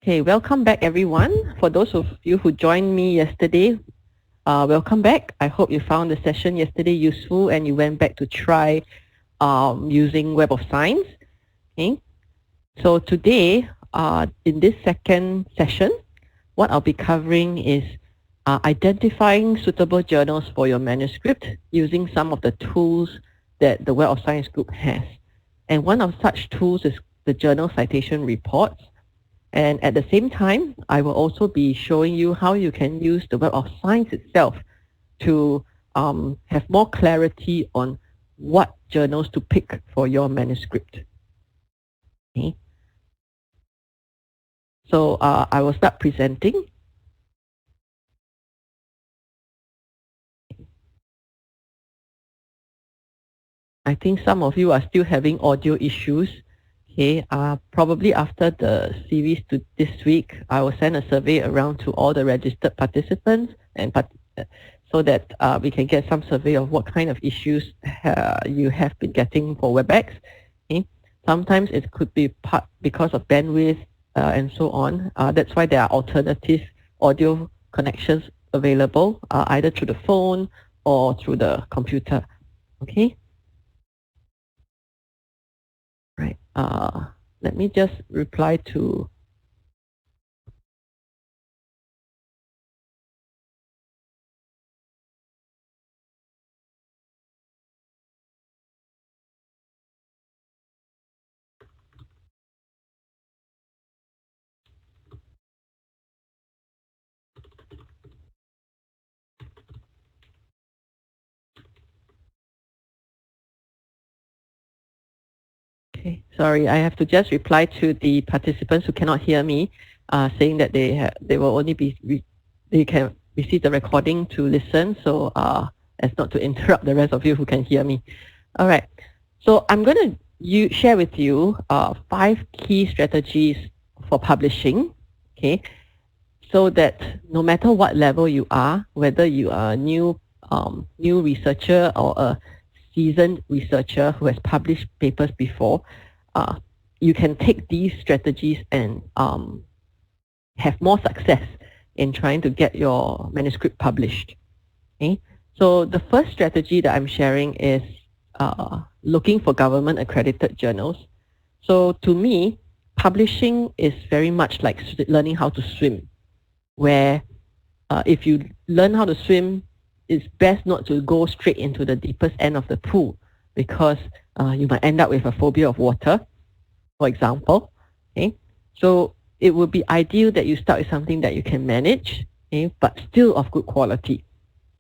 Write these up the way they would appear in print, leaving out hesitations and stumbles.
Okay, welcome back everyone. For those of you who joined me yesterday, welcome back. I hope you found the session yesterday useful and you went back to try using Web of Science. Okay, so today, in this second session, what I'll be covering is identifying suitable journals for your manuscript using some of the tools that the Web of Science group has. And one of such tools is the journal citation reports. And at the same time, I will also be showing you how you can use the Web of Science itself to have more clarity on what journals to pick for your manuscript. Okay. So I will start presenting. I think some of you are still having audio issues. Okay, probably after the series to this week, I will send a survey around to all the registered participants and so that we can get some survey of what kind of issues you have been getting for WebEx. Okay. Sometimes it could be part because of bandwidth and so on. That's why there are alternative audio connections available, either through the phone or through the computer. Okay. Right. Let me just reply to. Okay, sorry, I have to just reply to the participants who cannot hear me, saying that they will only be they can receive the recording to listen, so as not to interrupt the rest of you who can hear me. All right, so I'm going to share with you 5 key strategies for publishing. Okay, so that no matter what level you are, whether you are a new researcher or a seasoned researcher who has published papers before, you can take these strategies and have more success in trying to get your manuscript published. Okay? So the first strategy that I'm sharing is looking for government accredited journals. So to me, publishing is very much like learning how to swim, where if you learn how to swim, it's best not to go straight into the deepest end of the pool because you might end up with a phobia of water, for example. Okay, so it would be ideal that you start with something that you can manage, okay, but still of good quality.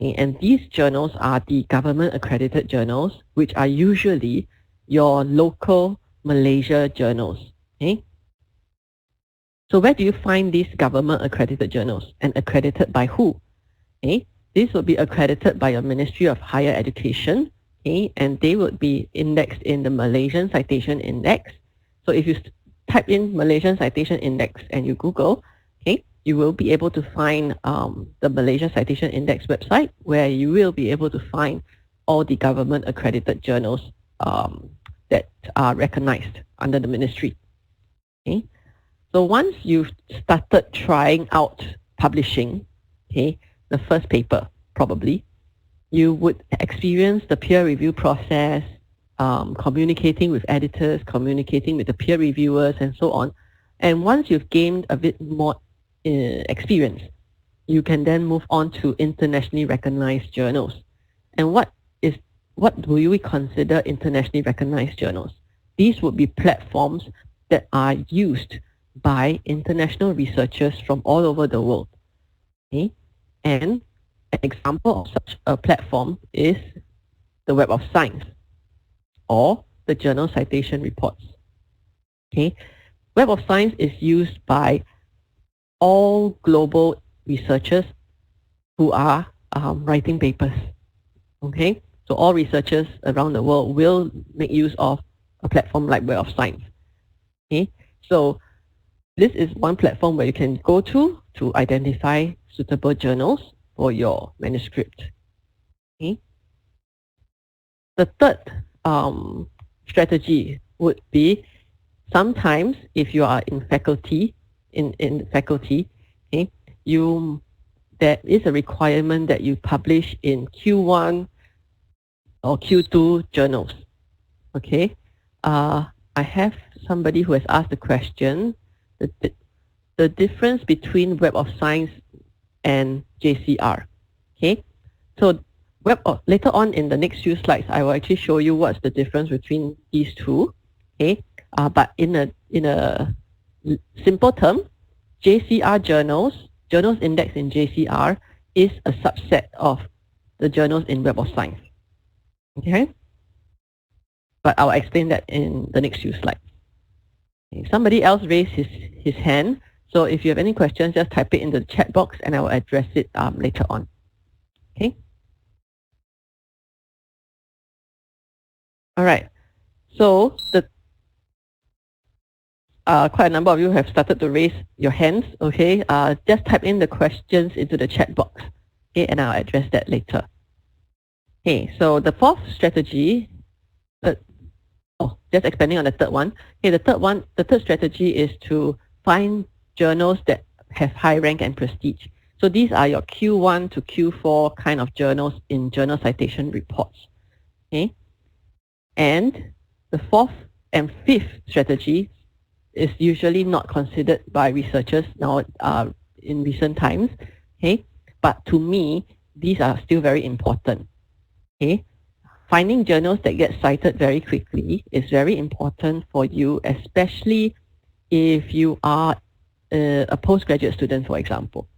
Okay? And these journals are the government accredited journals, which are usually your local Malaysia journals. Okay? So where do you find these government accredited journals and accredited by who? Okay, this will be accredited by your Ministry of Higher Education, okay, and they would be indexed in the Malaysian Citation Index. So if you type in Malaysian Citation Index and you Google, okay, you will be able to find the Malaysian Citation Index website where you will be able to find all the government accredited journals that are recognized under the ministry. Okay, so once you've started trying out publishing, okay, the first paper probably, you would experience the peer review process, communicating with editors, communicating with the peer reviewers, and so on. And once you've gained a bit more experience, you can then move on to internationally recognized journals. And what do we consider internationally recognized journals? These would be platforms that are used by international researchers from all over the world. Okay? And an example of such a platform is the Web of Science or the Journal Citation Reports. Okay? Web of Science is used by all global researchers who are writing papers. Okay? So all researchers around the world will make use of a platform like Web of Science. Okay? So this is one platform where you can go to identify suitable journals for your manuscript. Okay? The third strategy would be sometimes if you are in faculty, in faculty, okay, there is a requirement that you publish in Q1 or Q2 journals. Okay, I have somebody who has asked the question, the difference between Web of Science and JCR. Okay, so later on in the next few slides, I will actually show you what's the difference between these two. Okay, but in a simple term, JCR journals indexed in JCR is a subset of the journals in Web of Science. Okay, but I'll explain that in the next few slides. Okay, somebody else raised his hand, so if you have any questions, just type it in the chat box and I will address it later on. Okay. All right. So quite a number of you have started to raise your hands. Okay. Just type in the questions into the chat box. Okay, and I'll address that later. Okay. So the fourth strategy. Just expanding on the third one. Okay. The third strategy is to find journals that have high rank and prestige. So these are your Q1 to Q4 kind of journals in journal citation reports. Okay. And the fourth and fifth strategy is usually not considered by researchers now in recent times. Okay. But to me, these are still very important. Okay. Finding journals that get cited very quickly is very important for you, especially if you are a postgraduate student, for example.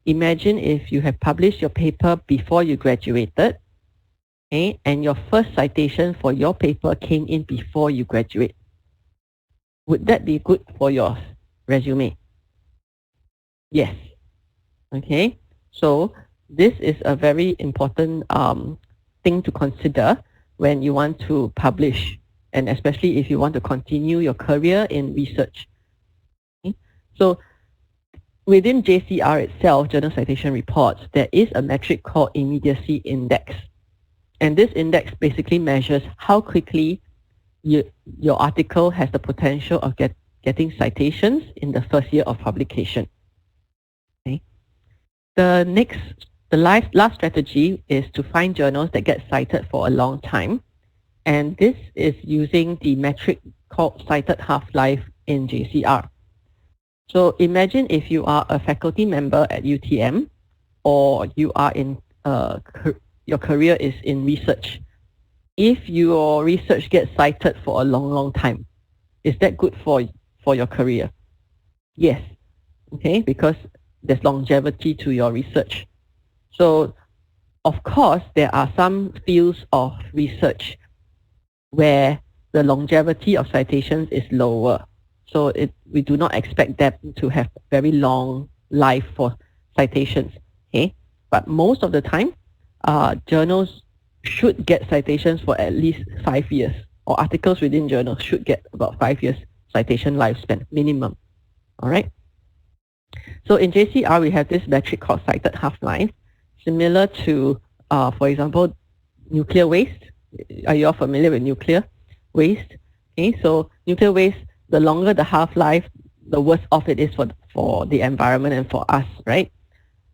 Imagine if you have published your paper before you graduated, okay, and your first citation for your paper came in before you graduate. Would that be good for your resume? Yes. Okay. So this is a very important thing to consider when you want to publish, and especially if you want to continue your career in research. Okay? So within JCR itself, Journal Citation Reports, there is a metric called immediacy index. And this index basically measures how quickly your article has the potential of getting citations in the first year of publication. Okay. The last strategy is to find journals that get cited for a long time. And this is using the metric called cited half-life in JCR. So imagine if you are a faculty member at UTM, or you are in your career is in research. If your research gets cited for a long time, is that good for your career? Yes. Okay, because there's longevity to your research. So, of course, there are some fields of research where the longevity of citations is lower. So we do not expect them to have very long life for citations. Okay, but most of the time, journals should get citations for at least 5 years, or articles within journals should get about 5 years citation lifespan minimum. All right. So in JCR, we have this metric called cited half-life, similar to, for example, nuclear waste. Are you all familiar with nuclear waste? Okay, so nuclear waste, the longer the half-life, the worse off it is for the environment and for us, right?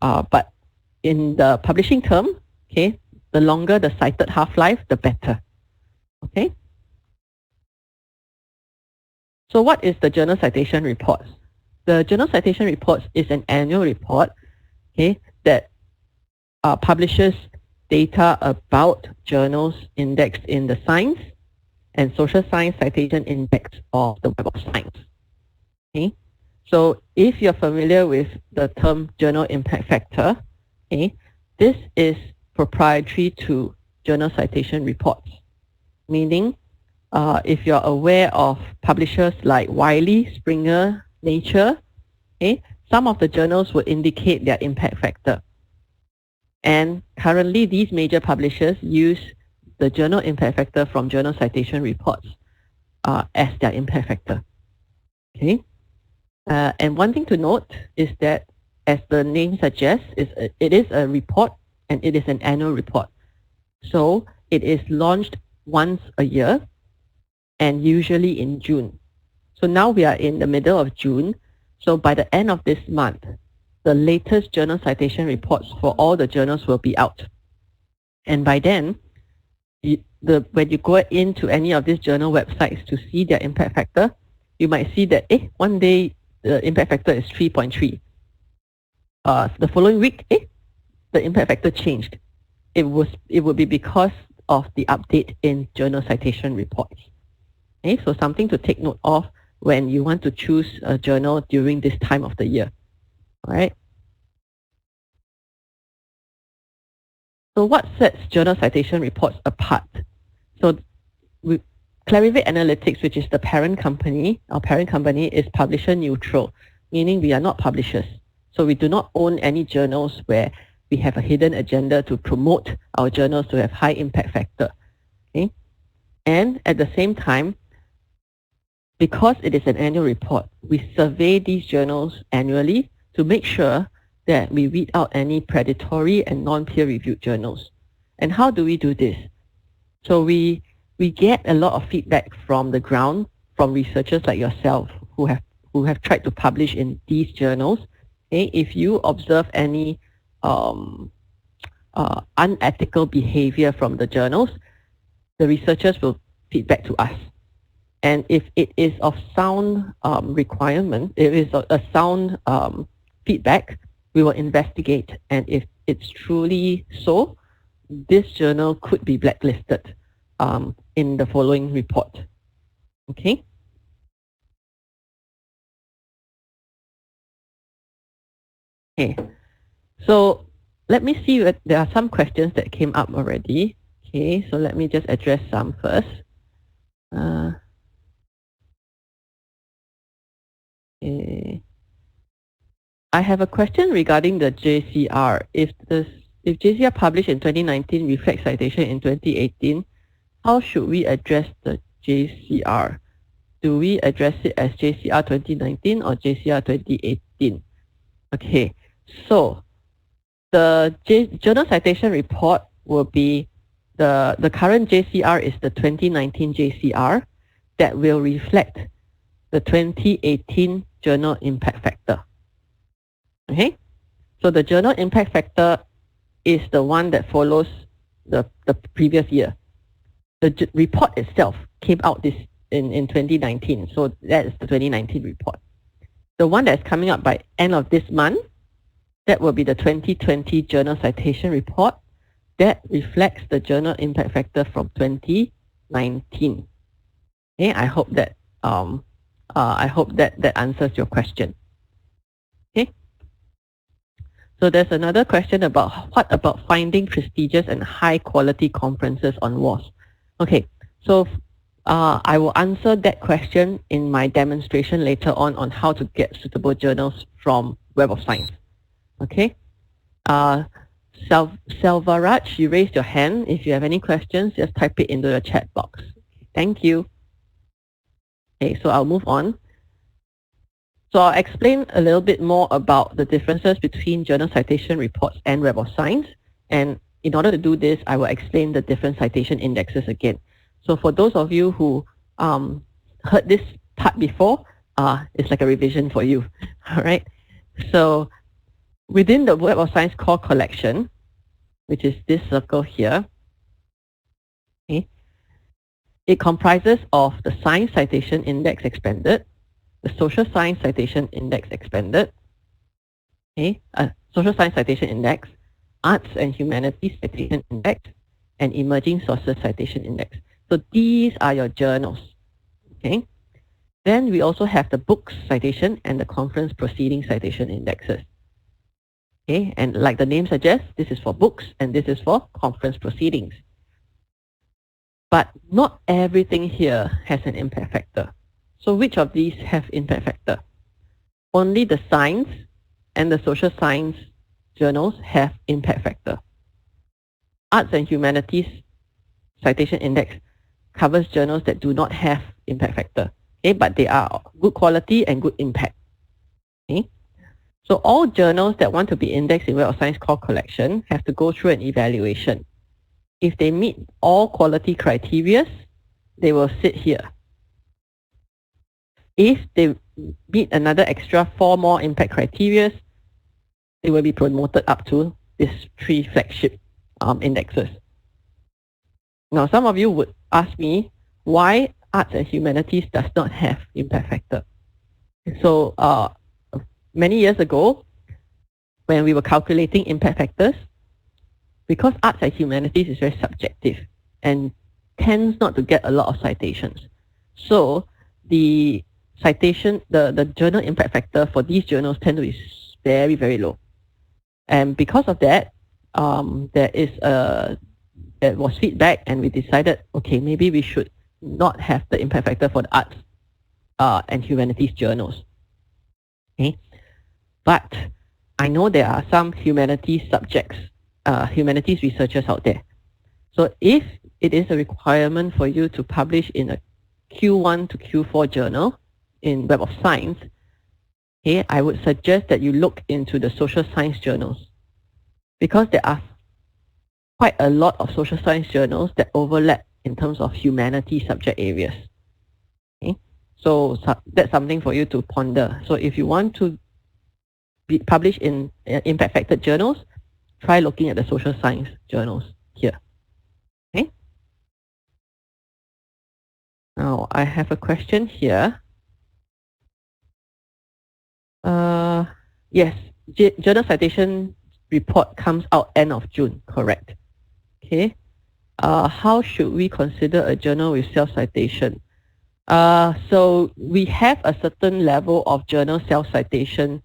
But in the publishing term, okay, the longer the cited half-life, the better. Okay. So what is the Journal Citation Reports? The Journal Citation Reports is an annual report, okay, that publishes data about journals indexed in the Science and Social Science Citation Index of the Web of Science. Okay, so if you're familiar with the term Journal Impact Factor, okay, this is proprietary to Journal Citation Reports, meaning if you're aware of publishers like Wiley, Springer, Nature, okay, some of the journals will indicate their impact factor. And currently, these major publishers use the journal impact factor from Journal Citation Reports as their impact factor. Okay, and one thing to note is that, as the name suggests, it is a report and it is an annual report. So it is launched once a year and usually in June. So now we are in the middle of June. So by the end of this month, the latest journal citation reports for all the journals will be out. And by then, when you go into any of these journal websites to see their impact factor, you might see that one day the impact factor is 3.3. The following week, the impact factor changed. It would be because of the update in journal citation reports. Okay, so something to take note of when you want to choose a journal during this time of the year. All right. So what sets journal citation reports apart? So Clarivate Analytics, which is the parent company, our parent company is publisher neutral, meaning we are not publishers. So we do not own any journals where we have a hidden agenda to promote our journals to have high impact factor. Okay? And at the same time, because it is an annual report, we survey these journals annually to make sure that we weed out any predatory and non-peer-reviewed journals. And how do we do this? So we get a lot of feedback from the ground, from researchers like yourself who have tried to publish in these journals. Okay? If you observe any unethical behavior from the journals, the researchers will feedback to us. And if it is of sound requirement, if it is a sound feedback, we will investigate. And if it's truly so, this journal could be blacklisted in the following report. Okay? Okay. So let me see, there are some questions that came up already. Okay, so let me just address some first. Okay. I have a question regarding the JCR. If JCR published in 2019 reflects citation in 2018, how should we address the JCR? Do we address it as JCR 2019 or JCR 2018? Okay, so the journal citation report will be the current JCR is the 2019 JCR that will reflect the 2018 journal impact factor. Okay, so the journal impact factor is the one that follows the previous year. The report itself came out in 2019, so that is the 2019 report. The one that's coming up by end of this month, that will be the 2020 journal citation report that reflects the journal impact factor from 2019. Okay, I hope that that answers your question. Okay. So there's another question about what about finding prestigious and high quality conferences on WAS? Okay, so I will answer that question in my demonstration later on how to get suitable journals from Web of Science. Okay, Selvaraj, you raised your hand. If you have any questions, just type it into the chat box. Thank you. Okay, so I'll move on. So I'll explain a little bit more about the differences between journal citation reports and Web of Science. And in order to do this, I will explain the different citation indexes again. So for those of you who heard this part before, it's like a revision for you. All right. So within the Web of Science core collection, which is this circle here, okay, it comprises of the Science Citation Index Expanded, the Social Science Citation Index Expanded, okay, Social Science Citation Index, Arts and Humanities Citation Index, and Emerging Sources Citation Index. So these are your journals. Okay. Then we also have the Books Citation and the Conference Proceeding Citation Indexes. Okay, and like the name suggests, this is for books and this is for conference proceedings. But not everything here has an impact factor. So which of these have impact factor? Only the science and the social science journals have impact factor. Arts and Humanities Citation Index covers journals that do not have impact factor, okay, but they are good quality and good impact. Okay? So all journals that want to be indexed in Web of Science core collection have to go through an evaluation. If they meet all quality criteria, they will sit here. If they meet another extra 4 more impact criteria, they will be promoted up to these 3 flagship indexes. Now, some of you would ask me why arts and humanities does not have impact factor. So many years ago, when we were calculating impact factors, because arts and humanities is very subjective and tends not to get a lot of citations. So the citation, the journal impact factor for these journals tend to be very, very low. And because of that, there was feedback, and we decided, okay, maybe we should not have the impact factor for the arts and humanities journals. Okay, but I know there are some humanities subjects, humanities researchers out there. So if it is a requirement for you to publish in a Q1 to Q4 journal in Web of Science, okay, I would suggest that you look into the social science journals, because there are quite a lot of social science journals that overlap in terms of humanity subject areas. Okay? So that's something for you to ponder. So if you want to be published in impact factor journals, try looking at the social science journals here. Okay? Now I have a question here. Yes, journal citation report comes out end of June, correct? Okay. How should we consider a journal with self-citation? So we have a certain level of journal self-citation.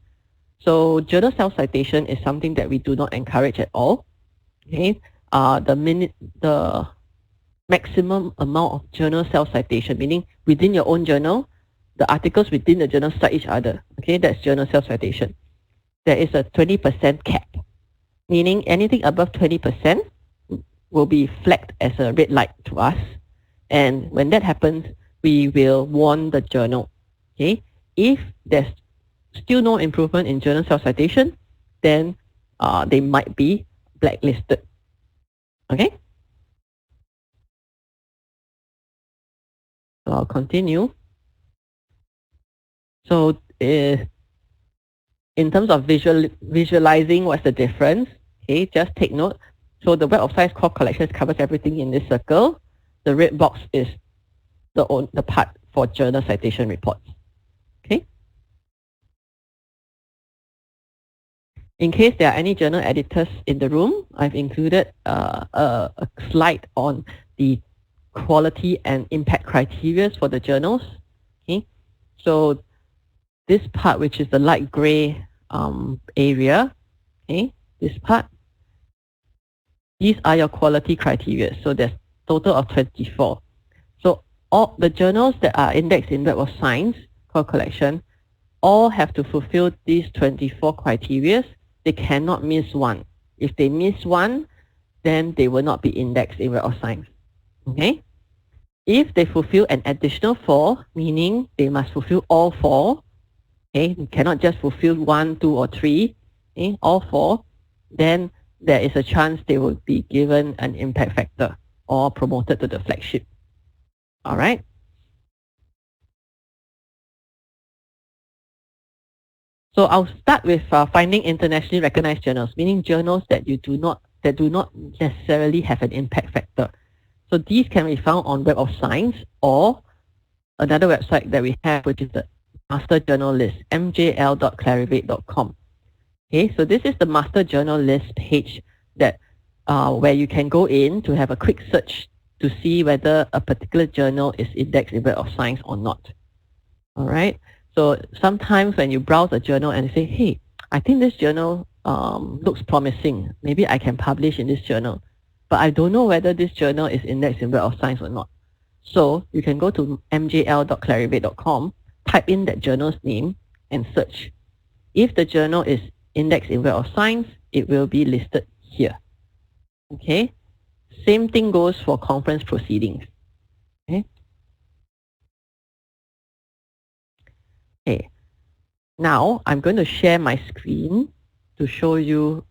So journal self-citation is something that we do not encourage at all. Okay. The maximum amount of journal self-citation, meaning within your own journal, the articles within the journal cite each other. Okay, that's journal self-citation. There is a 20% cap, meaning anything above 20% will be flagged as a red light to us. And when that happens, we will warn the journal. Okay, if there's still no improvement in journal self-citation, then they might be blacklisted. Okay, so I'll continue. So in terms of visualizing what's the difference, okay, just take note. So the Web of Science core collections covers everything in this circle. The red box is the part for journal citation reports. Okay. In case there are any journal editors in the room, I've included a slide on the quality and impact criteria for the journals. Okay. So this part, which is the light gray area, okay, this part, these are your quality criteria. So there's total of 24. So all the journals that are indexed in Web of Science core collection all have to fulfill these 24 criteria. They cannot miss one. If they miss one, then they will not be indexed in Web of Science. Okay? If they fulfill an additional 4, meaning they must fulfill all 4, okay, you cannot just fulfill 1, 2, or 3, okay, all 4, then there is a chance they will be given an impact factor or promoted to the flagship. All right. So I'll start with finding internationally recognized journals, meaning journals that do not necessarily have an impact factor. So these can be found on Web of Science or another website that we have, which is the Master Journal List, mjl.clarivate.com. Okay, so this is the Master Journal List page that where you can go in to have a quick search to see whether a particular journal is indexed in Web of Science or not. All right. So sometimes when you browse a journal and you say, hey, I think this journal looks promising. Maybe I can publish in this journal. But I don't know whether this journal is indexed in Web of Science or not. So you can go to mjl.clarivate.com, type in that journal's name and search. If the journal is indexed in Web of Science, it will be listed here. Okay. Same thing goes for conference proceedings. Okay. Okay. Now I'm going to share my screen to show you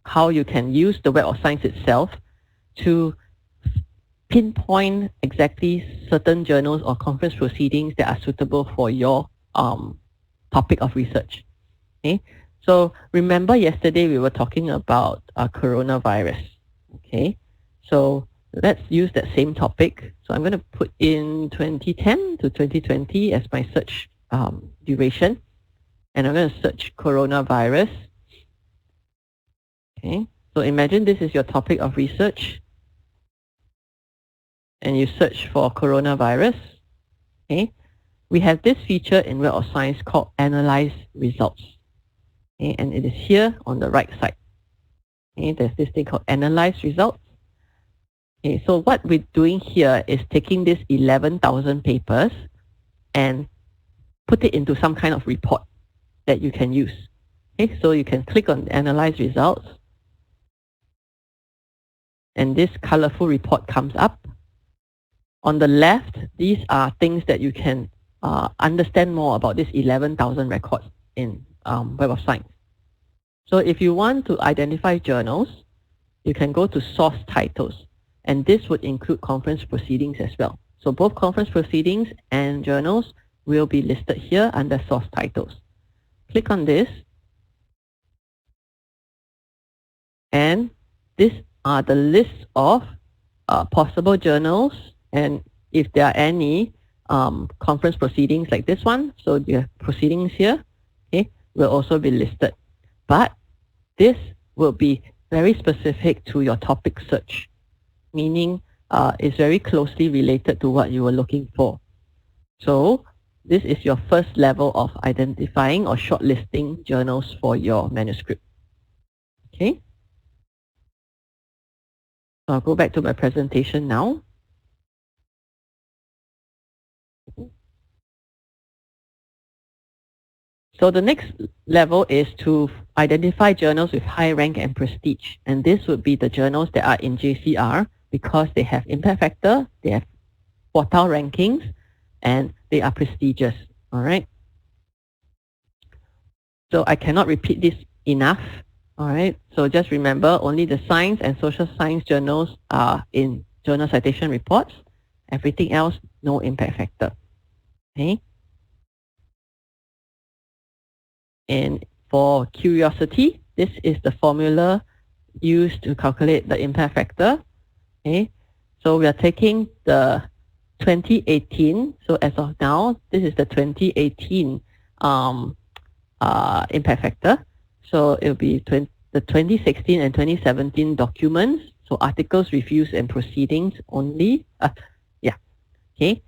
how you can use the Web of Science itself to pinpoint exactly certain journals or conference proceedings that are suitable for your topic of research. Okay, so remember yesterday we were talking about coronavirus. Okay, so let's use that same topic. So I'm going to put in 2010 to 2020 as my search duration, and I'm going to search coronavirus. Okay, so imagine this is your topic of research, and you search for coronavirus. Okay, we have this feature in Web of Science called Analyze Results. Okay, and it is here on the right side. Okay, there's this thing called Analyze Results. Okay, so what we're doing here is taking this 11,000 papers and put it into some kind of report that you can use. Okay, so you can click on Analyze Results, and this colorful report comes up. On the left, these are things that you can understand more about this 11,000 records in Web of Science. So if you want to identify journals, you can go to Source Titles, and this would include conference proceedings as well. So both conference proceedings and journals will be listed here under Source Titles. Click on this, and these are the list of possible journals, and if there are any conference proceedings like this one, so you have proceedings here, okay, will also be listed. But this will be very specific to your topic search, meaning it's very closely related to what you were looking for. So this is your first level of identifying or shortlisting journals for your manuscript. Okay. So I'll go back to my presentation now. So the next level is to identify journals with high rank and prestige. And this would be the journals that are in JCR because they have impact factor, they have quartile rankings, and they are prestigious. All right. So I cannot repeat this enough. All right. So just remember, only the science and social science journals are in journal citation reports. Everything else, no impact factor. Okay. And for curiosity, this is the formula used to calculate the impact factor. Okay. So we are taking the 2018. So as of now, this is the 2018 impact factor. So it will be the 2016 and 2017 documents. So articles, reviews, and proceedings only. Okay.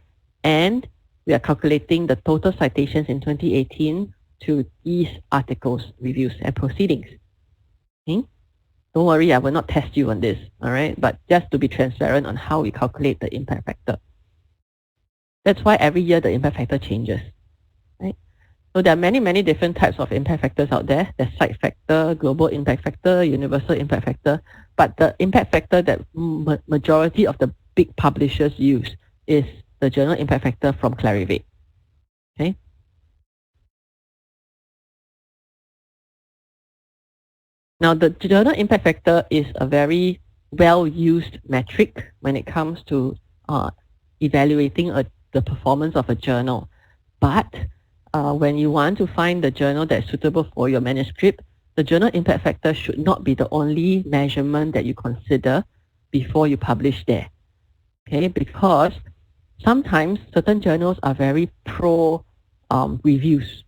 And we are calculating the total citations in 2018 to these articles, reviews, and proceedings. Okay. Don't worry, I will not test you on this, all right? But just to be transparent on how we calculate the impact factor. That's why every year the impact factor changes, right? So there are many, many different types of impact factors out there. There's site factor, global impact factor, universal impact factor. But the impact factor that majority of the big publishers use is the journal impact factor from Clarivate. Okay. Now, the journal impact factor is a very well-used metric when it comes to evaluating the performance of a journal. But when you want to find the journal that's suitable for your manuscript, the journal impact factor should not be the only measurement that you consider before you publish there. Okay, because sometimes certain journals are very pro reviews.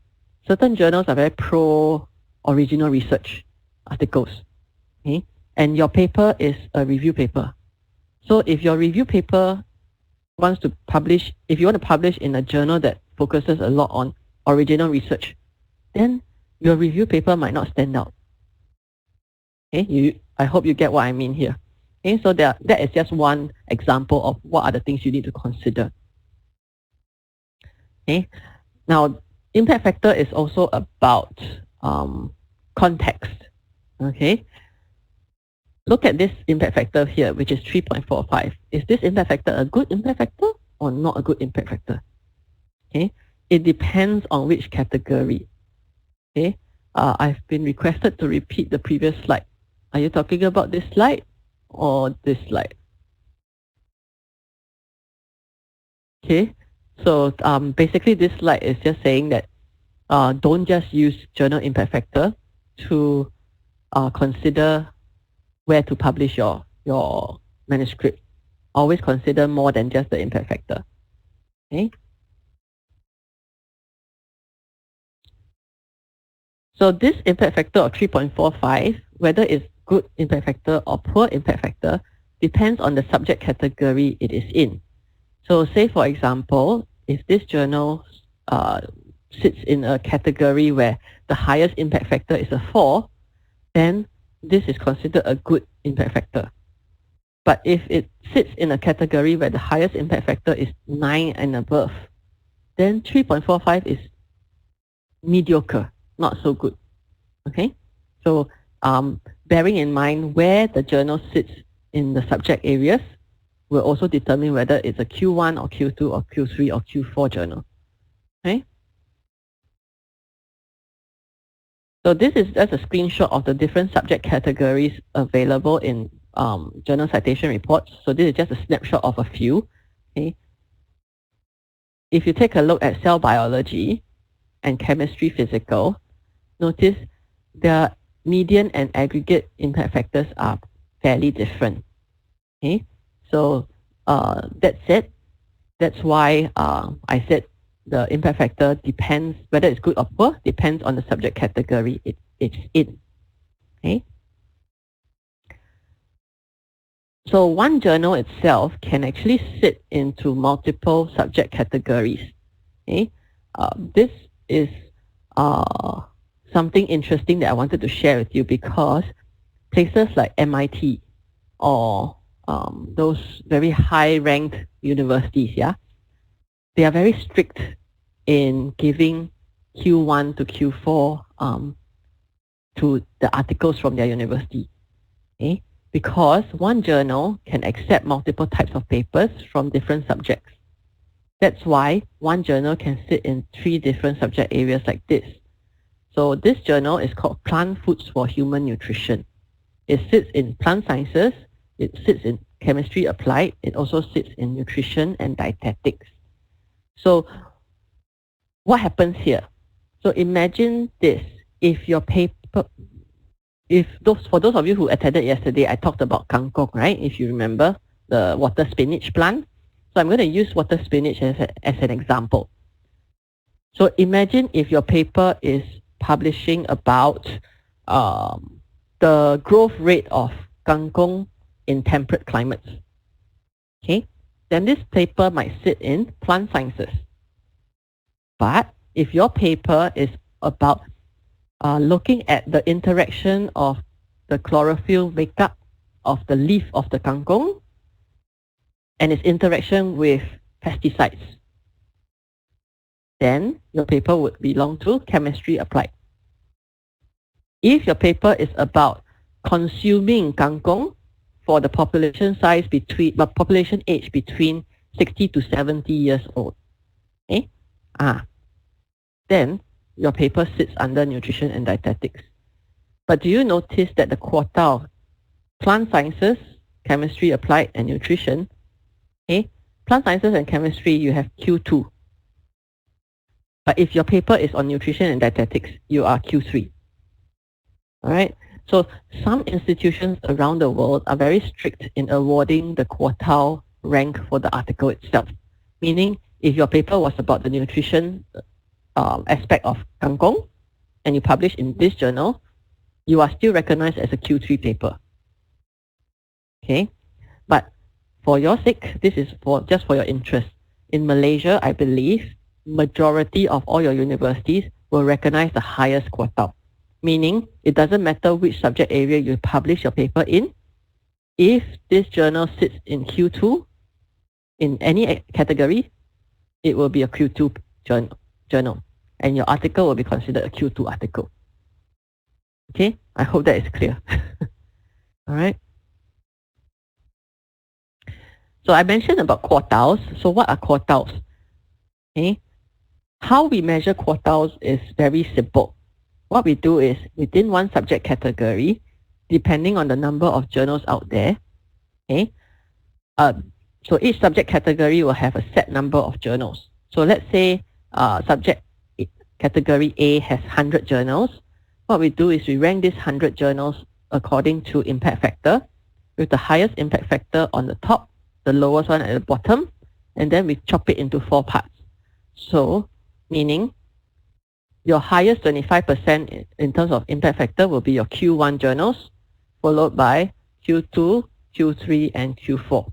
Certain journals are very pro original research articles. Okay, and your paper is a review paper. So if your review paper wants to publish, if you want to publish in a journal that focuses a lot on original research, then your review paper might not stand out. Okay, I hope you get what I mean here. Okay, so that is just one example of what are the things you need to consider. Okay, now impact factor is also about context. Okay, look at this impact factor here, which is 3.45. Is this impact factor a good impact factor or not a good impact factor? Okay, it depends on which category. Okay, I've been requested to repeat the previous slide. Are you talking about this slide or this slide? Okay, so basically this slide is just saying that don't just use journal impact factor to consider where to publish your manuscript. Always consider more than just the impact factor. Okay. So this impact factor of 3.45, whether it's good impact factor or poor impact factor, depends on the subject category it is in. So say for example, if this journal sits in a category where the highest impact factor is a 4, then this is considered a good impact factor. But if it sits in a category where the highest impact factor is 9 and above, then 3.45 is mediocre, not so good. Okay, so bearing in mind where the journal sits in the subject areas will also determine whether it's a Q1 or Q2 or Q3 or Q4 journal. Okay, so this is just a screenshot of the different subject categories available in journal citation reports. So this is just a snapshot of a few. Okay, if you take a look at cell biology and chemistry physical, notice the median and aggregate impact factors are fairly different. Okay, so that said, that's why I said the impact factor depends, whether it's good or poor, depends on the subject category it's in. Okay. So one journal itself can actually sit into multiple subject categories. Okay. This is something interesting that I wanted to share with you, because places like MIT or those very high-ranked universities, yeah, they are very strict in giving Q1 to Q4 to the articles from their university. Okay? Because one journal can accept multiple types of papers from different subjects. That's why one journal can sit in 3 different subject areas like this. So this journal is called Plant Foods for Human Nutrition. It sits in plant sciences, it sits in chemistry applied, it also sits in nutrition and dietetics. So what happens here? So imagine this, if your paper, for those of you who attended yesterday, I talked about kangkong, right? If you remember, the water spinach plant. So I'm going to use water spinach as an example. So imagine if your paper is publishing about the growth rate of kangkong in temperate climates. Okay, then this paper might sit in plant sciences. But if your paper is about looking at the interaction of the chlorophyll makeup of the leaf of the kangkong and its interaction with pesticides, then your paper would belong to chemistry applied. If your paper is about consuming kangkong for the population population age between 60 to 70 years old, okay? Then your paper sits under nutrition and dietetics. But do you notice that the quartile, plant sciences, chemistry applied, and nutrition, okay? Plant sciences and chemistry, you have Q2. But if your paper is on nutrition and dietetics, you are Q3. All right. So some institutions around the world are very strict in awarding the quartile rank for the article itself. Meaning, if your paper was about the nutrition aspect of kangkong and you publish in this journal, you are still recognized as a Q3 paper. Okay. But for your sake, this is just for your interest. In Malaysia, I believe majority of all your universities will recognize the highest quartile. Meaning, it doesn't matter which subject area you publish your paper in. If this journal sits in Q2, in any category, it will be a Q2 journal. And your article will be considered a Q2 article. Okay, I hope that is clear. All right. So I mentioned about quartiles. So what are quartiles? Okay. How we measure quartiles is very simple. What we do is, within one subject category, depending on the number of journals out there, okay, So each subject category will have a set number of journals. So let's say subject category A has 100 journals. What we do is we rank these 100 journals according to impact factor, with the highest impact factor on the top, the lowest one at the bottom, and then we chop it into 4 parts. So, meaning your highest 25% in terms of impact factor will be your Q1 journals, followed by Q2, Q3, and Q4.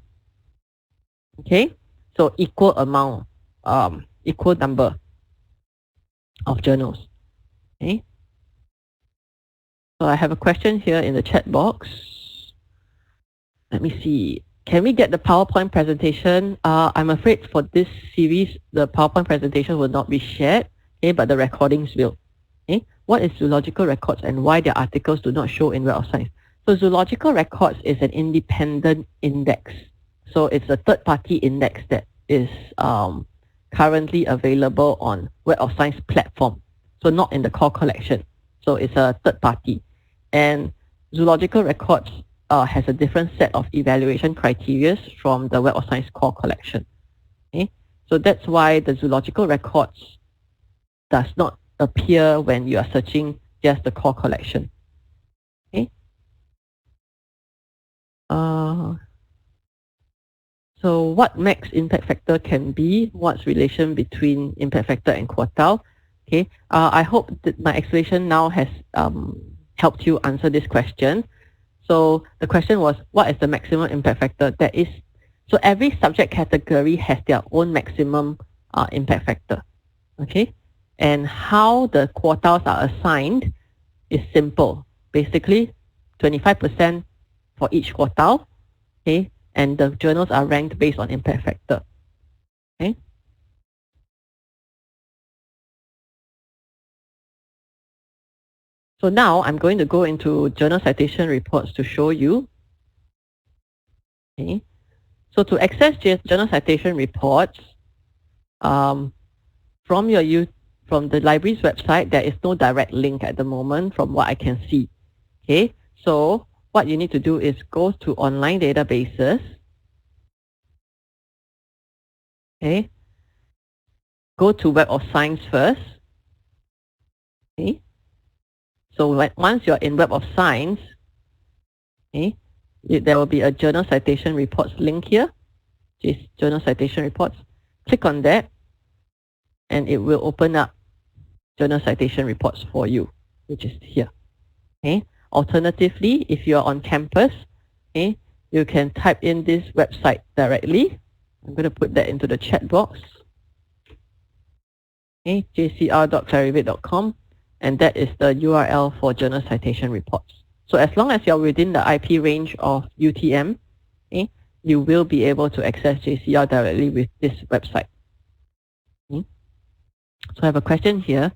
Okay, so equal amount, equal number of journals. Okay, so I have a question here in the chat box. Let me see. Can we get the PowerPoint presentation? I'm afraid for this series, the PowerPoint presentation will not be shared, okay, but the recordings will. Okay? What is zoological records and why their articles do not show in Web of Science? So zoological records is an independent index. So it's a third-party index that is currently available on Web of Science platform. So not in the core collection. So it's a third party. And zoological records has a different set of evaluation criteria from the Web of Science core collection. Okay? So that's why the zoological records does not appear when you are searching just the core collection. Okay? So what max impact factor can be? What's relation between impact factor and quartile? Okay, I hope that my explanation now has helped you answer this question. So the question was, what is the maximum impact factor? That is, so every subject category has their own maximum impact factor. Okay, and how the quartiles are assigned is simple. Basically, 25% for each quartile. Okay, and the journals are ranked based on impact factor. Okay. So now I'm going to go into journal citation reports to show you. Okay. So to access journal citation reports, from the library's website, there is no direct link at the moment from what I can see. Okay. So what you need to do is go to online databases. Okay. Go to Web of Science first. Okay. So once you're in Web of Science, okay, there will be a Journal Citation Reports link here, which is Journal Citation Reports. Click on that, and it will open up Journal Citation Reports for you, which is here. Okay. Alternatively, if you're on campus, okay, you can type in this website directly. I'm going to put that into the chat box. Okay, jcr.clarivate.com. And that is the URL for journal citation reports. So as long as you're within the IP range of UTM, okay, you will be able to access JCR directly with this website. Okay. So I have a question here.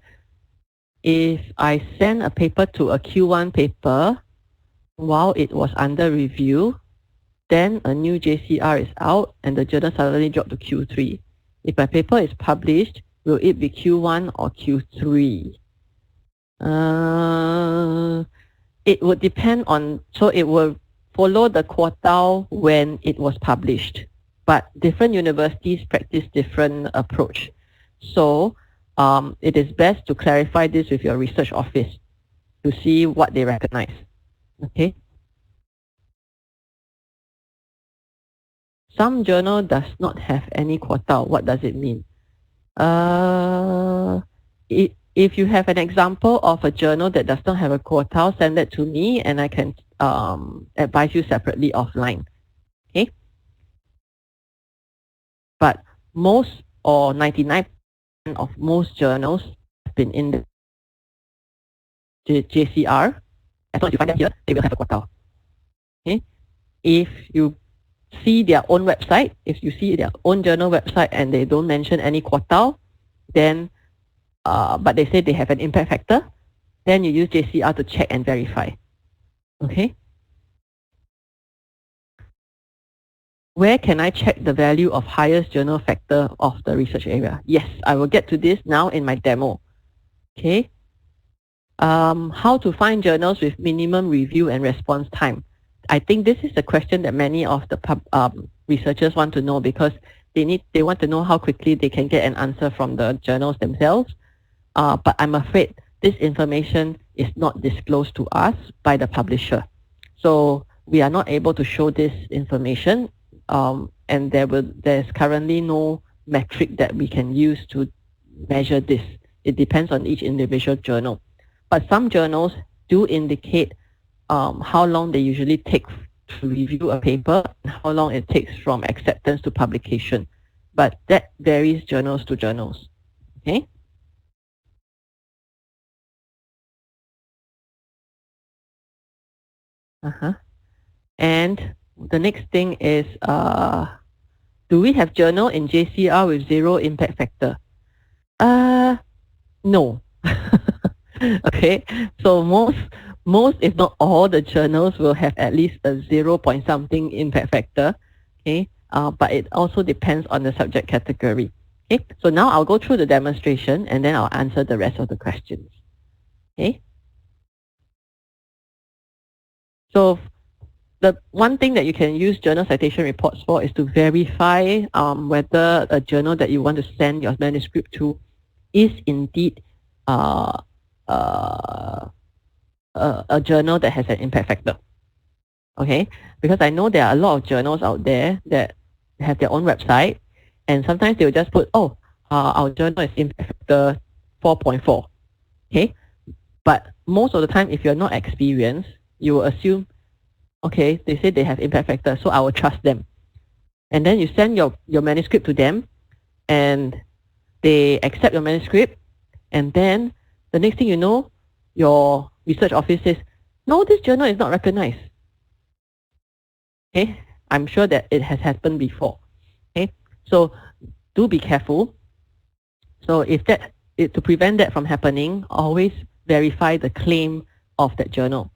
If I send a paper to a Q1 paper while it was under review, then a new JCR is out and the journal suddenly dropped to Q3. If my paper is published, will it be Q1 or Q3? It would depend on, so it will follow the quartile when it was published, but different universities practice different approach. So it is best to clarify this with your research office to see what they recognize. Okay. Some journal does not have any quartile. What does it mean? If you have an example of a journal that does not have a quartile, send that to me and I can advise you separately offline. Okay? But most or 99% of most journals have been in the JCR. As long as you find them here, they will have a quartile. Okay? If you see their own website, if you see their own journal website and they don't mention any quartile, then but they say they have an impact factor, then you use JCR to check and verify. Okay. Where can I check the value of highest journal factor of the research area? Yes, I will get to this now in my demo. Okay. How to find journals with minimum review and response time? I think this is a question that many of the researchers want to know, because they want to know how quickly they can get an answer from the journals themselves. But I'm afraid this information is not disclosed to us by the publisher. So we are not able to show this information, and there's currently no metric that we can use to measure this. It depends on each individual journal. But some journals do indicate how long they usually take to review a paper and how long it takes from acceptance to publication. But that varies journals to journals. Okay? And the next thing is, do we have journal in JCR with 0 impact factor? No. Okay, so most if not all the journals will have at least a 0 point something impact factor. Okay, but it also depends on the subject category. Okay, so now I'll go through the demonstration and then I'll answer the rest of the questions. Okay, so the one thing that you can use journal citation reports for is to verify whether a journal that you want to send your manuscript to is indeed a journal that has an impact factor. Okay, because I know there are a lot of journals out there that have their own website, and sometimes they will just put, oh, our journal is impact factor 4.4. Okay, but most of the time, if you're not experienced, you will assume, okay, they say they have impact factor, so I will trust them. And then you send your manuscript to them, and they accept your manuscript, and then the next thing you know, your research office says, no, this journal is not recognized. Okay, I'm sure that it has happened before. Okay, so do be careful. So to prevent that from happening, always verify the claim of that journal.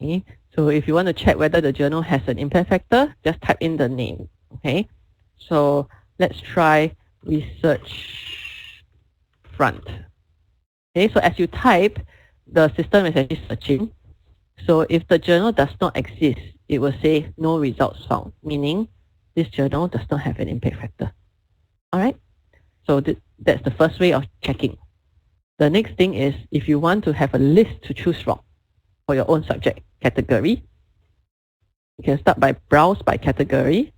Okay, so if you want to check whether the journal has an impact factor, just type in the name. Okay, so let's try research front. Okay, so as you type, the system is actually searching. So if the journal does not exist, it will say no results found, meaning this journal does not have an impact factor. All right, so that's the first way of checking. The next thing is, if you want to have a list to choose from for your own subject category, you can start by browse by category.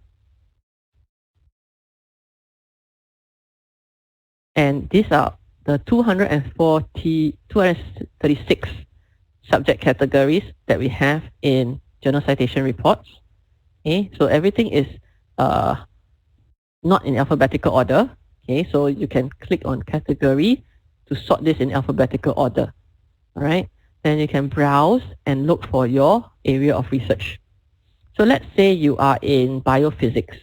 And these are the 236 subject categories that we have in journal citation reports. Okay, so everything is not in alphabetical order. Okay, so you can click on category to sort this in alphabetical order. All right, then you can browse and look for your area of research. So let's say you are in biophysics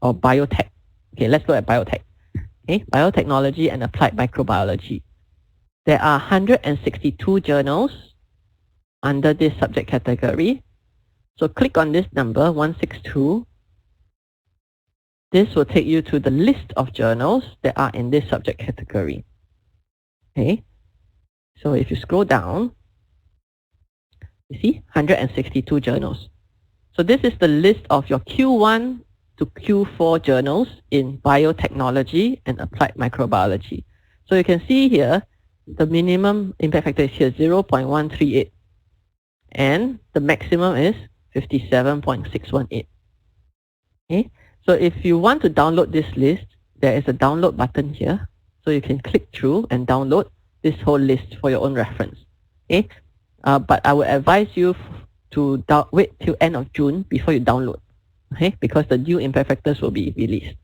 or biotech. Okay, let's look at biotech. Okay, biotechnology and applied microbiology. There are 162 journals under this subject category. So click on this number, 162. This will take you to the list of journals that are in this subject category. Okay, so if you scroll down, you see 162 journals. So this is the list of your Q1 to Q4 journals in biotechnology and applied microbiology. So you can see here, the minimum impact factor is here, 0.138. And the maximum is 57.618. Okay, so if you want to download this list, there is a download button here. So you can click through and download this whole list for your own reference. Okay, but I would advise you to wait till end of June before you download. Okay, because the new impact factors will be released.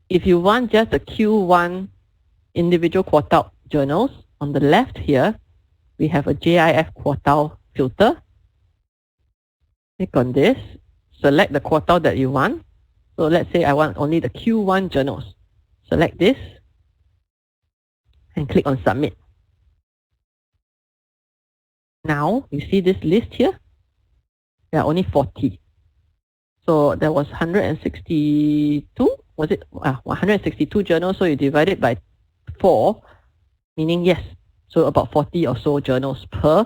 If you want just the Q1 individual quartile journals, on the left here, we have a JIF quartile filter. Click on this, select the quartile that you want. So let's say I want only the Q1 journals. Select this and click on submit. Now you see this list here, there are only 40. So there was 162, was it? 162 journals, so you divide it by 4, meaning yes, so about 40 or so journals per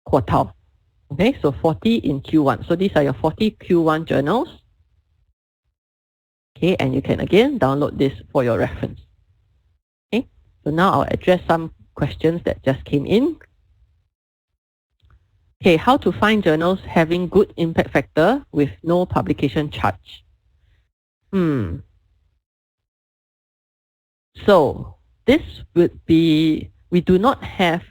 quartile. Okay, so 40 in Q1. So these are your 40 Q1 journals. Okay, and you can again download this for your reference. Okay, so now I'll address some questions that just came in. Okay, how to find journals having good impact factor with no publication charge? So this would be, we do not have,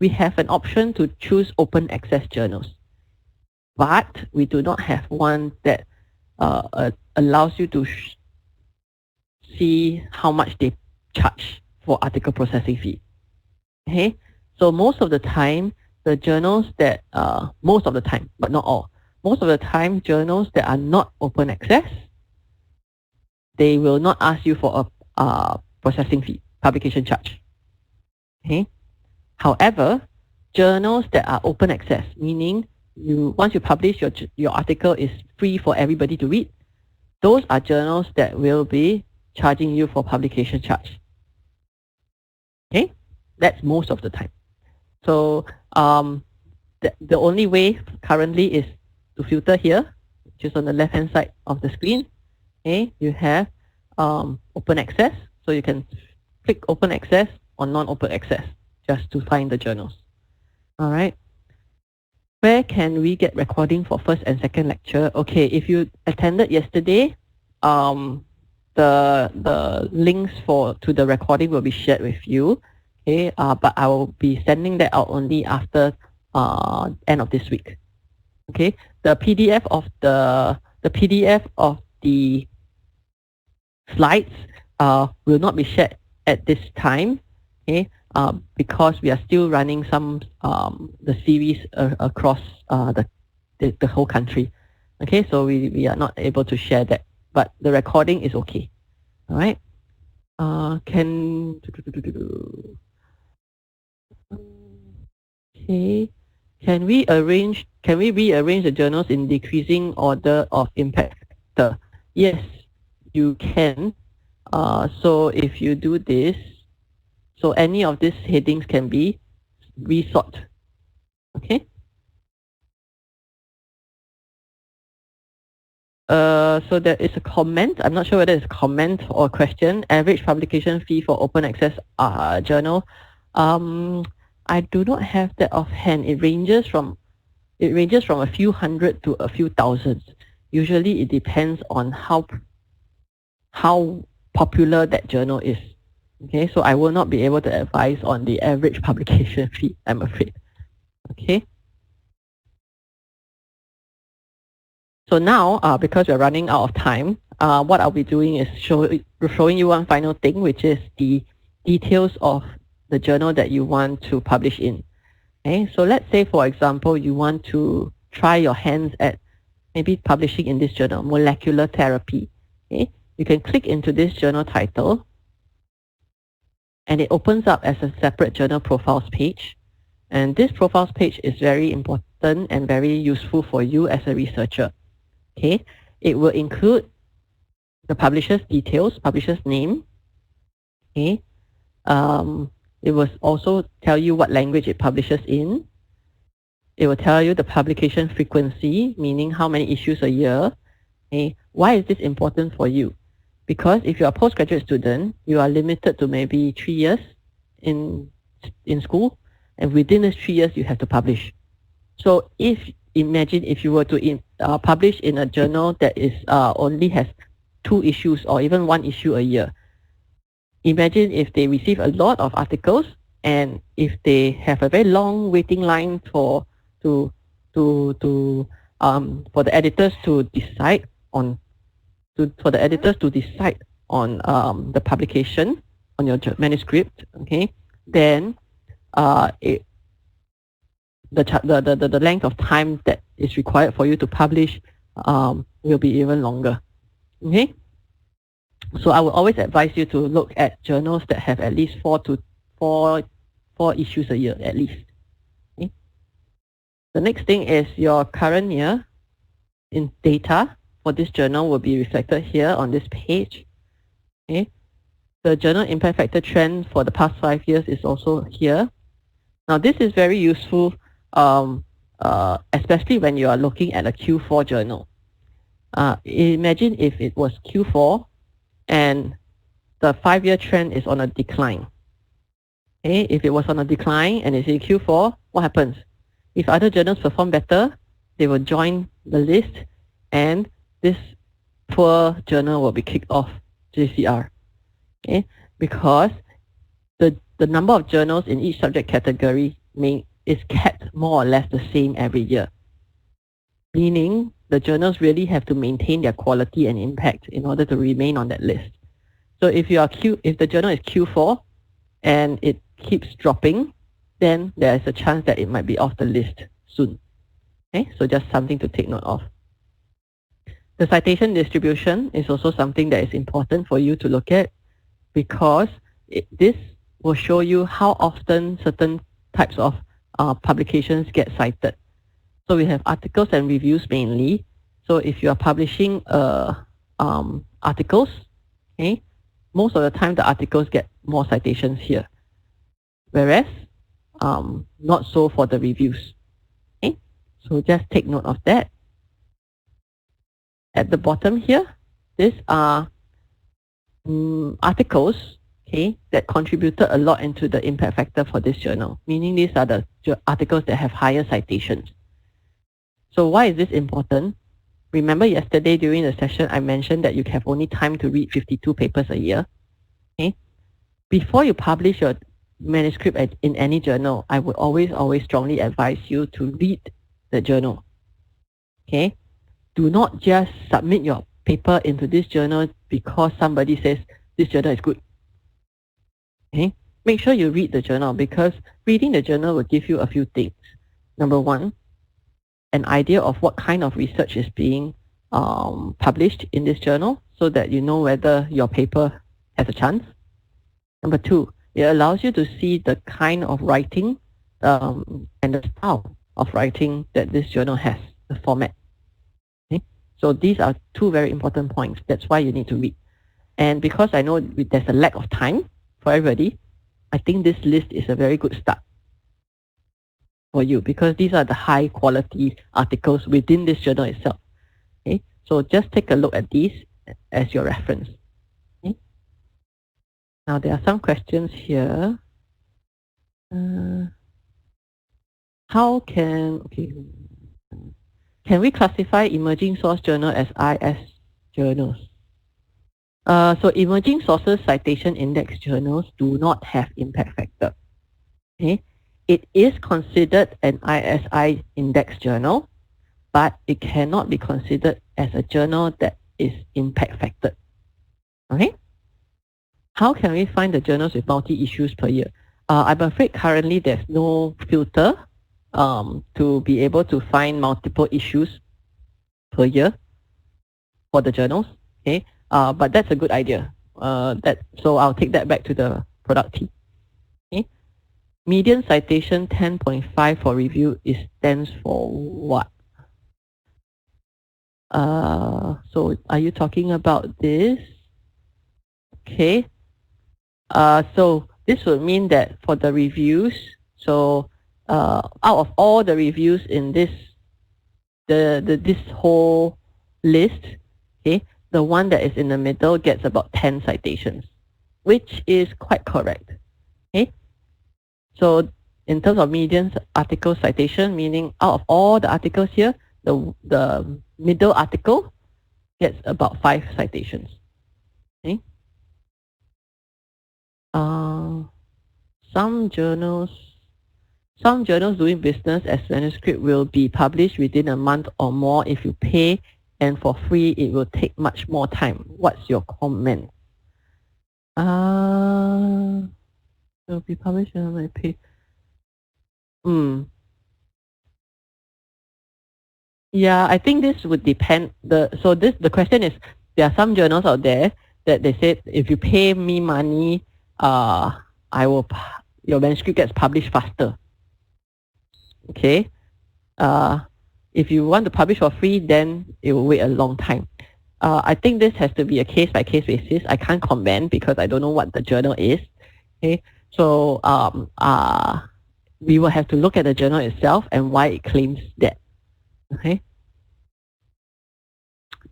we have an option to choose open access journals, but we do not have one that allows you to see how much they charge for article processing fee. Okay, so most of the time, the journals that, most of the time, but not all, most of the time, journals that are not open access, they will not ask you for a processing fee, publication charge. Okay. However, journals that are open access, meaning once you publish, your article is free for everybody to read, those are journals that will be charging you for publication charge. Okay, that's most of the time. So the only way currently is to filter here, which is on the left hand side of the screen. Okay, you have open access, so you can click open access or non-open access just to find the journals. All right. Where can we get recording for first and second lecture? Okay, if you attended yesterday, the links to the recording will be shared with you. Okay, but I will be sending that out only after end of this week. Okay, the PDF of the slides will not be shared at this time. Okay, because we are still running some the series across the whole country. Okay, so we are not able to share that, but the recording is okay. All right. Okay. Can we rearrange the journals in decreasing order of impact factor? Yes, you can. So if you do this, so any of these headings can be resort. Okay. So there is a comment. I'm not sure whether it's a comment or a question. Average publication fee for open access journal. I do not have that offhand. It ranges from a few hundred to a few thousands. Usually it depends on how popular that journal is. Okay, so I will not be able to advise on the average publication fee, I'm afraid. Okay. So now, because we're running out of time, what I'll be doing is showing you one final thing, which is the details of the journal that you want to publish in. Okay, so let's say, for example, you want to try your hands at maybe publishing in this journal, molecular therapy. Okay, you can click into this journal title, and it opens up as a separate journal profiles page. And this profiles page is very important and very useful for you as a researcher. Okay, it will include the publisher's details, publisher's name. Okay, it will also tell you what language it publishes in. It will tell you the publication frequency, meaning how many issues a year. Okay, why is this important for you? Because if you're a postgraduate student, you are limited to maybe 3 years in school, and within these 3 years you have to publish. So imagine if you were to publish in a journal that is only has 2 issues or even 1 issue a year. Imagine if they receive a lot of articles, and if they have a very long waiting line for the editors to decide on the publication on your manuscript. Okay, then the length of time that is required for you to publish will be even longer. Okay, so I will always advise you to look at journals that have at least 4 issues a year at least. Okay. The next thing is your current year in data for this journal will be reflected here on this page. Okay, the journal impact factor trend for the past 5 years is also here. Now this is very useful, especially when you are looking at a Q4 journal. Imagine if it was Q4 and the 5-year trend is on a decline. Okay, if it was on a decline and it's in Q4, what happens? If other journals perform better, they will join the list and this poor journal will be kicked off JCR. Okay, because the number of journals in each subject category is kept more or less the same every year. Meaning the journals really have to maintain their quality and impact in order to remain on that list. So if the journal is Q4 and it keeps dropping, then there is a chance that it might be off the list soon. Okay, so just something to take note of. The citation distribution is also something that is important for you to look at, because this will show you how often certain types of publications get cited. So we have articles and reviews mainly. So if you are publishing articles, okay, most of the time the articles get more citations here, whereas not so for the reviews. Okay, so just take note of that. At the bottom here, these are articles, okay, that contributed a lot into the impact factor for this journal, meaning these are the articles that have higher citations. So why is this important? Remember yesterday during the session, I mentioned that you have only time to read 52 papers a year. Okay? Before you publish your manuscript in any journal, I would always strongly advise you to read the journal. Okay? Do not just submit your paper into this journal because somebody says this journal is good. Okay? Make sure you read the journal, because reading the journal will give you a few things. Number one, an idea of what kind of research is being published in this journal, so that you know whether your paper has a chance. Number two, it allows you to see the kind of writing and the style of writing that this journal has, the format. Okay? So these are two very important points. That's why you need to read. And because I know there's a lack of time for everybody, I think this list is a very good start for you, because these are the high quality articles within this journal itself. Okay, so just take a look at these as your reference. Okay. Now there are some questions here. Can we classify emerging source journal as IS journals? So emerging sources citation index journals do not have impact factor. Okay. It is considered an ISI index journal, but it cannot be considered as a journal that is impact factored. Okay? How can we find the journals with multi-issues per year? I'm afraid currently there's no filter to be able to find multiple issues per year for the journals. Okay, but that's a good idea. So I'll take that back to the product team. Okay. Median citation 10.5 for review stands for what? So are you talking about this? Okay. So this would mean that for the reviews, so out of all the reviews in this this whole list, okay, the one that is in the middle gets about 10 citations, which is quite correct. Okay. So in terms of median article citation, meaning out of all the articles here, the middle article gets about 5 citations. Okay. Some journals doing business as manuscript will be published within a month or more if you pay, and for free it will take much more time. What's your comment? Will be published when I pay. Yeah, I think this would depend. The question is, there are some journals out there that they said, if you pay me money, your manuscript gets published faster. Okay. If you want to publish for free, then it will wait a long time. I think this has to be a case-by-case basis. I can't comment because I don't know what the journal is. Okay, so we will have to look at the journal itself and why it claims that. Okay.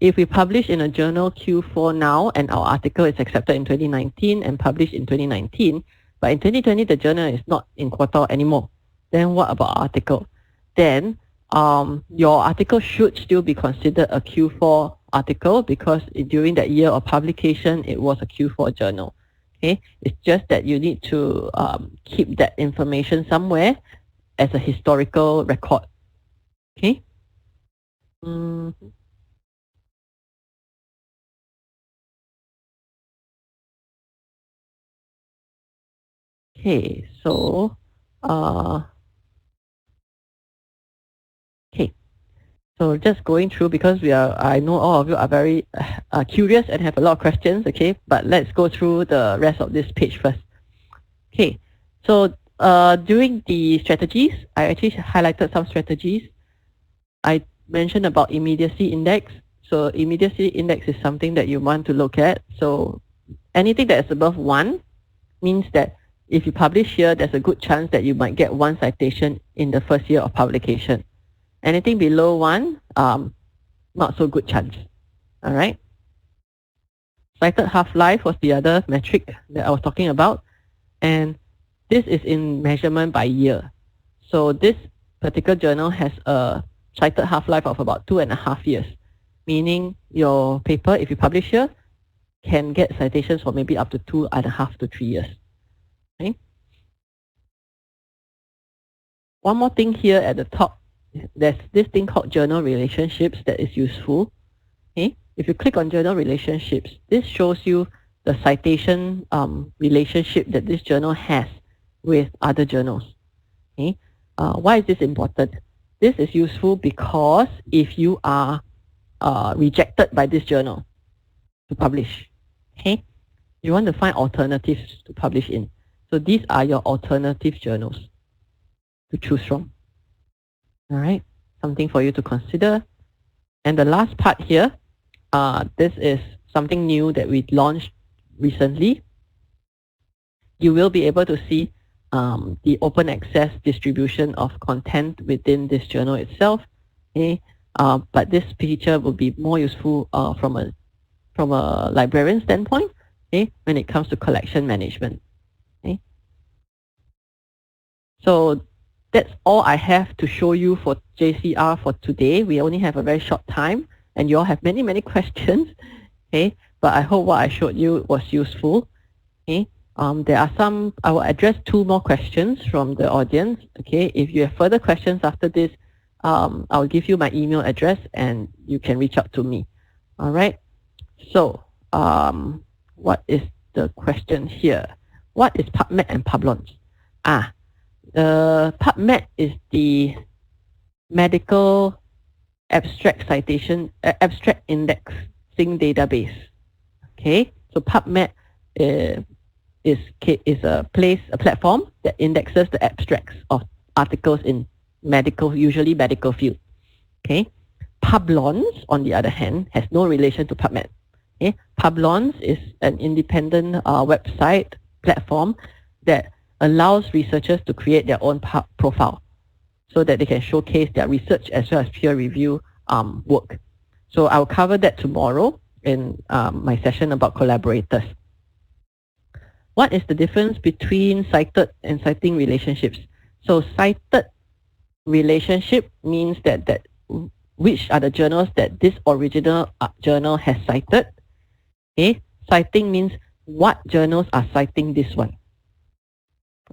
if we publish in a journal Q4 now and our article is accepted in 2019 and published in 2019, but in 2020 the journal is not in Quartile anymore, then what about our article? Then your article should still be considered a Q4 article because during that year of publication it was a Q4 journal. Okay, it's just that you need to keep that information somewhere as a historical record. Okay. Okay, so okay, so just going through because I know all of you are very curious and have a lot of questions. Okay, but let's go through the rest of this page first. Okay, so during the strategies, I actually highlighted some strategies. I mentioned about immediacy index. So immediacy index is something that you want to look at. So anything that is above 1 means that if you publish here, there's a good chance that you might get 1 citation in the first year of publication. Anything below 1, not so good chance. All right. Cited half-life was the other metric that I was talking about. And this is in measurement by year. So this particular journal has a cited half-life of about 2.5 years, meaning your paper, if you publish here, can get citations for maybe up to 2.5 to 3 years. Okay. One more thing here at the top, there's this thing called journal relationships that is useful. Okay. If you click on journal relationships, this shows you the citation relationship that this journal has with other journals. Okay. Why is this important? This is useful because if you are rejected by this journal to publish, okay, you want to find alternatives to publish in. So these are your alternative journals to choose from. All right, something for you to consider. And the last part here, this is something new that we launched recently. You will be able to see the open access distribution of content within this journal itself. Okay, but this feature will be more useful from a librarian standpoint. Okay, when it comes to collection management. Okay, so that's all I have to show you for JCR for today. We only have a very short time, and you all have many questions. Okay, but I hope what I showed you was useful. Okay. There are some, I will address 2 more questions from the audience. Okay, if you have further questions after this, I'll give you my email address and you can reach out to me. All right. So, what is the question here? What is PubMed and Publons? PubMed is the medical abstract citation, abstract indexing database. Okay, so PubMed is a platform that indexes the abstracts of articles in medical, usually medical field. Okay, Publons, on the other hand, has no relation to PubMed. Okay, Publons is an independent website platform that allows researchers to create their own profile so that they can showcase their research as well as peer review work. So I'll cover that tomorrow in my session about collaborators. What is the difference between cited and citing relationships? So cited relationship means that which are the journals that this original journal has cited. Okay, citing means what journals are citing this one.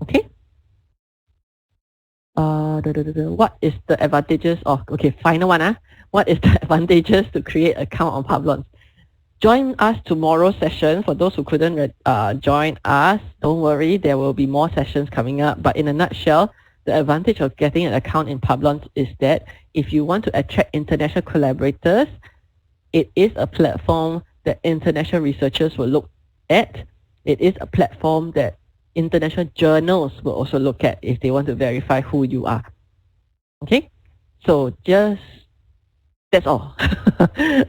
Okay. What is the advantages of, okay, final one. What is the advantages to create account on Publons? Join us tomorrow's session. For those who couldn't join us, don't worry, there will be more sessions coming up. But in a nutshell, the advantage of getting an account in Publons is that if you want to attract international collaborators, it is a platform that international researchers will look at. It is a platform that international journals will also look at if they want to verify who you are. Okay, so that's all.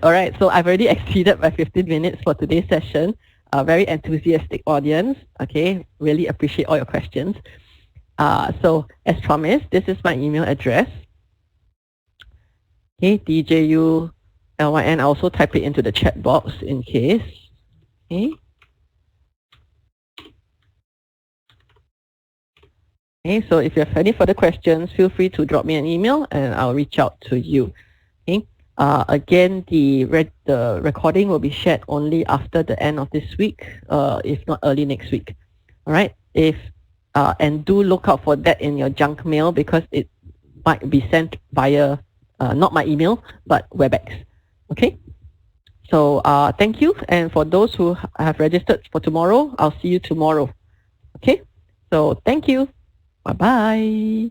All right, so I've already exceeded my 15 minutes for today's session. A very enthusiastic audience. Okay, really appreciate all your questions. So as promised, this is my email address. Okay, LYN. I'll also type it into the chat box in case. Okay. Okay, so if you have any further questions, feel free to drop me an email and I'll reach out to you. Okay. Again, the recording will be shared only after the end of this week, if not early next week. All right. And do look out for that in your junk mail because it might be sent via not my email but WebEx. Okay. So thank you, and for those who have registered for tomorrow, I'll see you tomorrow. Okay. So thank you. Bye bye.